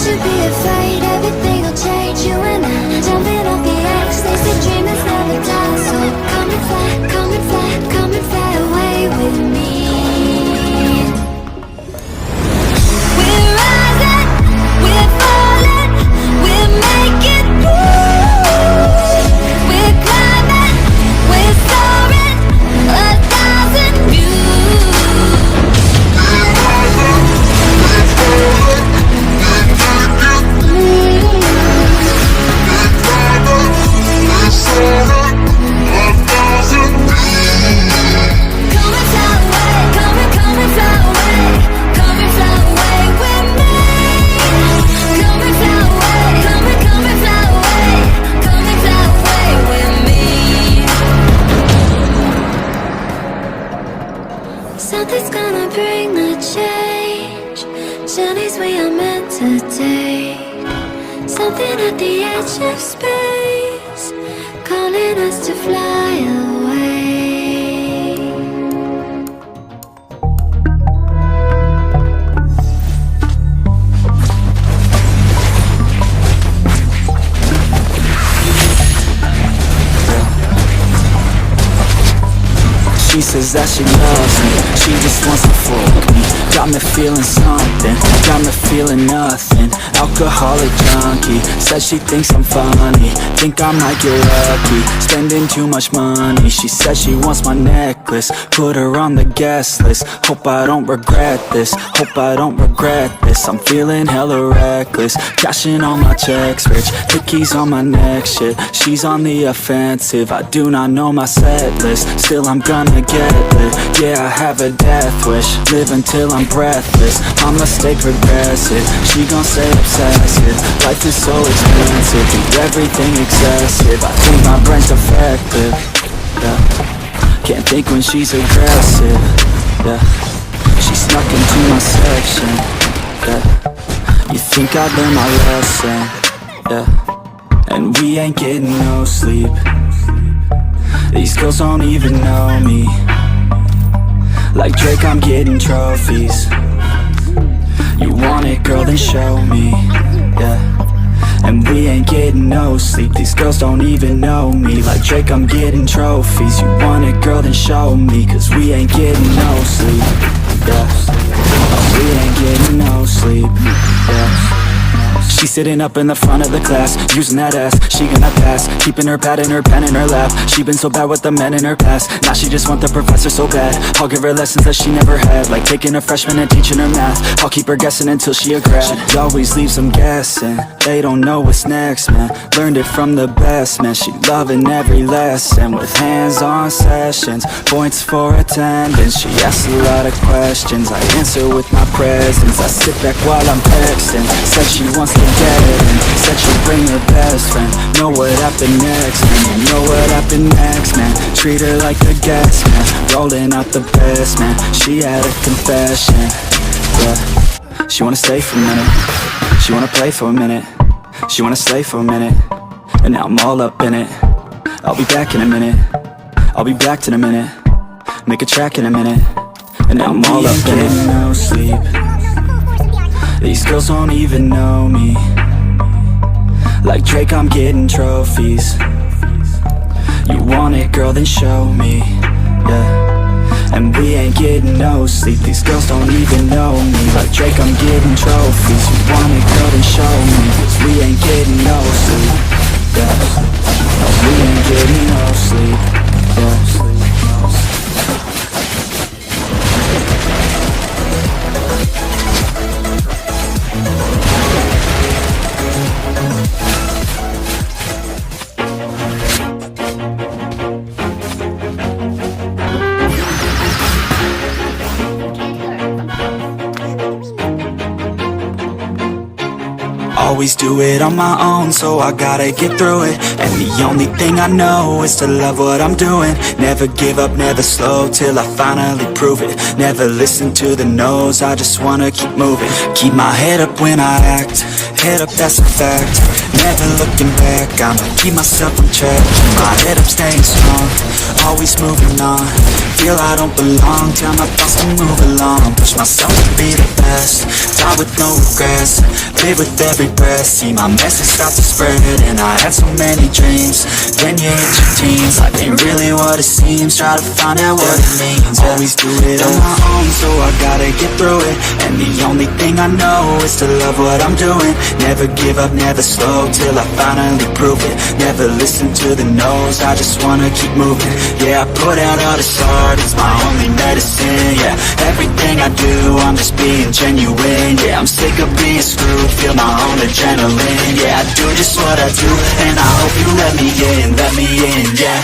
should be afraid, everything will change. You and I, jumping off the edge. They say dreamers never die. So come and fly, come and fly, come and fly away with me. We're rising, we're falling, we're making moves. We're climbing, we're soaring, 1,000 views. We're rising, we're falling, we're making moves. We're climbing, we're soaring, 1,000 views. Come and fly away, come and fly away, come and fly away with me. Come and fly away, come and fly away, come and fly away with me. Something's gonna bring the change, journeys we are meant to take. Something at the edge of space, calling us to fly away. She says that she loves me, she just wants to fuck me. Got me feeling something, got me feeling nothing. Alcoholic junkie, says she thinks I'm funny. Think I might get lucky, spending too much money. She says she wants my necklace, put her on the guest list. Hope I don't regret this, hope I don't regret this. I'm feeling hella reckless, cashing all my checks rich. Hickeys on my neck, shit, she's on the offensive. I do not know my set list, still I'm gonna get lit. Yeah, I have a death wish, live until I'm breathless. I'ma stay progressive, she gon' say obsessive. Life is so expensive, do everything excessive. I think my brain's defective, yeah. Can't think when she's aggressive, yeah. She snuck into my section, yeah. You think I learned my lesson, yeah. And we ain't getting no sleep. These girls don't even know me. Like Drake, I'm getting trophies. You want it, girl, then show me, yeah. And we ain't getting no sleep. These girls don't even know me. Like Drake, I'm getting trophies. You want it, girl, then show me. Cause we ain't getting no sleep, yeah. We ain't getting no sleep, yeah. She's sitting up in the front of the class, using that ass, she gonna pass. Keeping her pad and her pen in her lap. She been so bad with the men in her past. Now she just want the professor so bad. I'll give her lessons that she never had, like taking a freshman and teaching her math. I'll keep her guessing until she a grad. She always leaves them guessing, they don't know what's next, man. Learned it from the best, man. She loving every lesson, with hands-on sessions, points for attendance. She asks a lot of questions, I answer with my presence. I sit back while I'm texting, said she wants to get in, said she'll bring her best friend. Know what happened next, man. You know what happened next, man. Treat her like a guest, man. Rolling out the best, man. She had a confession, yeah. She wanna stay for a minute, she wanna play for a minute, she wanna slay for a minute, and now I'm all up in it. I'll be back in a minute, I'll be back in a minute, make a track in a minute, and now I'm all up in it. No sleep, these girls don't even know me. Like Drake, I'm getting trophies. You want it, girl, then show me, yeah. And we ain't getting no sleep. These girls don't even know me. Like Drake, I'm getting trophies. You want it, girl, then show me. Cause we ain't getting no sleep, yeah. No, we ain't getting no sleep, yeah. Always do it on my own, so I gotta get through it. And the only thing I know is to love what I'm doing. Never give up, never slow, till I finally prove it. Never listen to the no's, I just wanna keep moving. Keep my head up when I act, head up, that's a fact. Never looking back, I'ma keep myself on track. Keep my head up, staying strong, always moving on. Feel I don't belong, tell my thoughts to move along. Push myself to be the best, die with no regrets. Live with every breath, see my message start to spread. And I had so many dreams, then you hit your teens. Life ain't really what it seems, try to find out what it means. Always do it on my own, so I gotta get through it. And the only thing I know is to love what I'm doing. Never give up, never slow, till I finally prove it. Never listen to the no's, I just wanna keep moving. Yeah, I put out all this art, it's my only medicine. Yeah, everything I do, I'm just being genuine. Yeah, I'm sick of being screwed, feel my own adrenaline. Yeah, I do just what I do, and I hope you let me in, yeah.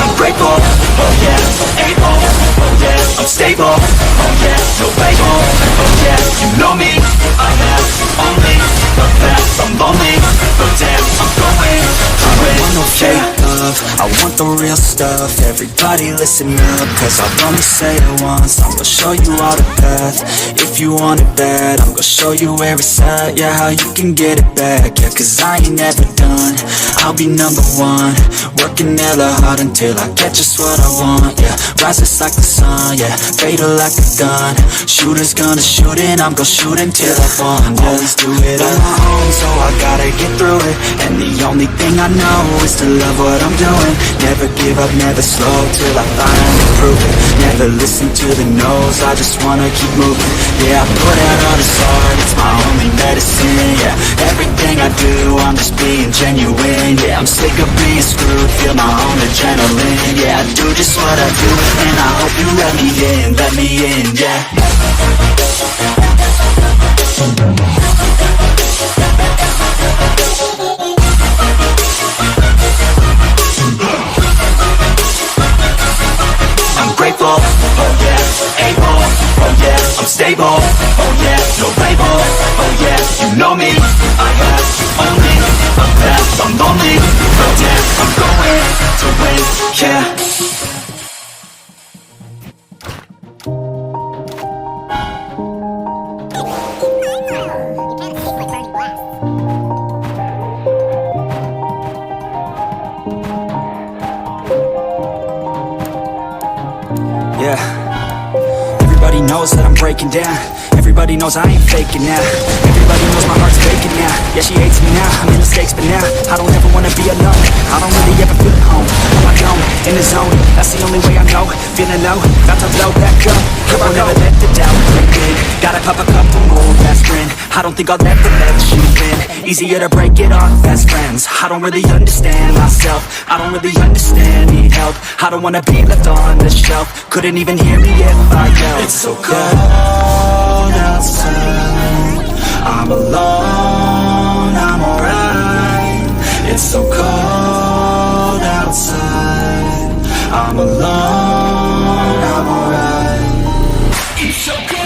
I'm grateful, oh yeah, able, oh yeah, I'm stable, oh yeah, no label, oh yeah, you know me, I have only the best. I'm lonely, but damn, I'm going through it. I want no fake love, I want the real stuff. Everybody listen up, cause I'll only say it once. I'm gonna show you all the path, if you want it bad. I'm gonna show you where it's at, yeah, how you can get it back. Yeah, cause I ain't never done, I'll be number one. Working hella hard until I get just what I want, yeah. Rises like the sun, yeah, fatal like a gun. Shooters gonna shoot and I'm gonna shoot until I won, yeah. Always do it on my own, so I gotta get through it. And the only thing I know is to love what I'm doing. Never give up, never slow, till I finally prove it. Never listen to the no's, I just wanna keep moving. Yeah, I put out all this art, it's my only medicine. Yeah, everything I do, I'm just being genuine. Yeah, I'm sick of being screwed, feel my own adrenaline. Yeah, I do just what I do, and I hope you let me in, yeah. I'm grateful, oh yeah, able, oh yeah, I'm stable, oh yeah, no label, oh yeah, you know me, I have only the best. I'm lonely, but damn, I'm going to win, yeah. Yeah, everybody knows that I'm breaking down. Everybody knows I ain't faking now. Everybody knows my heart's faking now. Yeah, she hates me now, I made mistakes but now I don't ever wanna be alone. I don't really ever feel at home. On my own, in the zone, that's the only way I know. Feeling low, about to blow back up. Here I go, never let the doubt creep in. Gotta pop a couple more aspirin. I don't think I'll ever let you in. Easier to break it off as friends. I don't really understand myself, I don't really understand, need help. I don't wanna be left on the shelf. Couldn't even hear me if I yelled. It's so cold outside, I'm alone, I'm alright. It's so cold outside, I'm alone, I'm alright. It's so cold.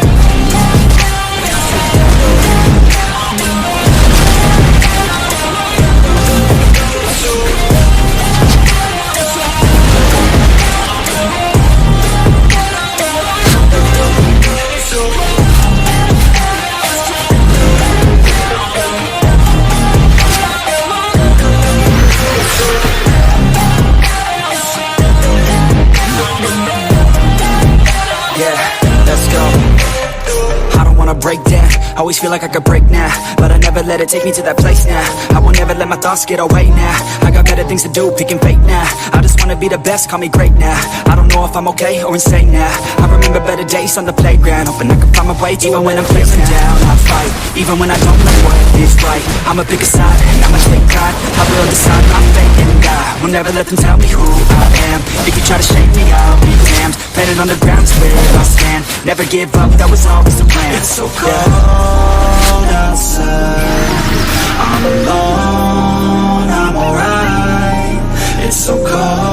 Break down, always feel like I could break now, but I never let it take me to that place now. I won't ever let my thoughts get away now. I got better things to do, picking fate now. I just wanna be the best, call me great now. I don't know if I'm okay or insane now. I remember better days on the playground, hoping I can find my way even when I'm feeling down. I fight, even when I don't know what is right. I'ma pick a side, and I'ma take pride. I will decide my fate and die. Will never let them tell me who I am. If you try to shake me, I'll be damned. Planet on the ground is where I stand. Never give up, that was always the plan. It's so cold outside, I'm alone, I'm alright. It's so cold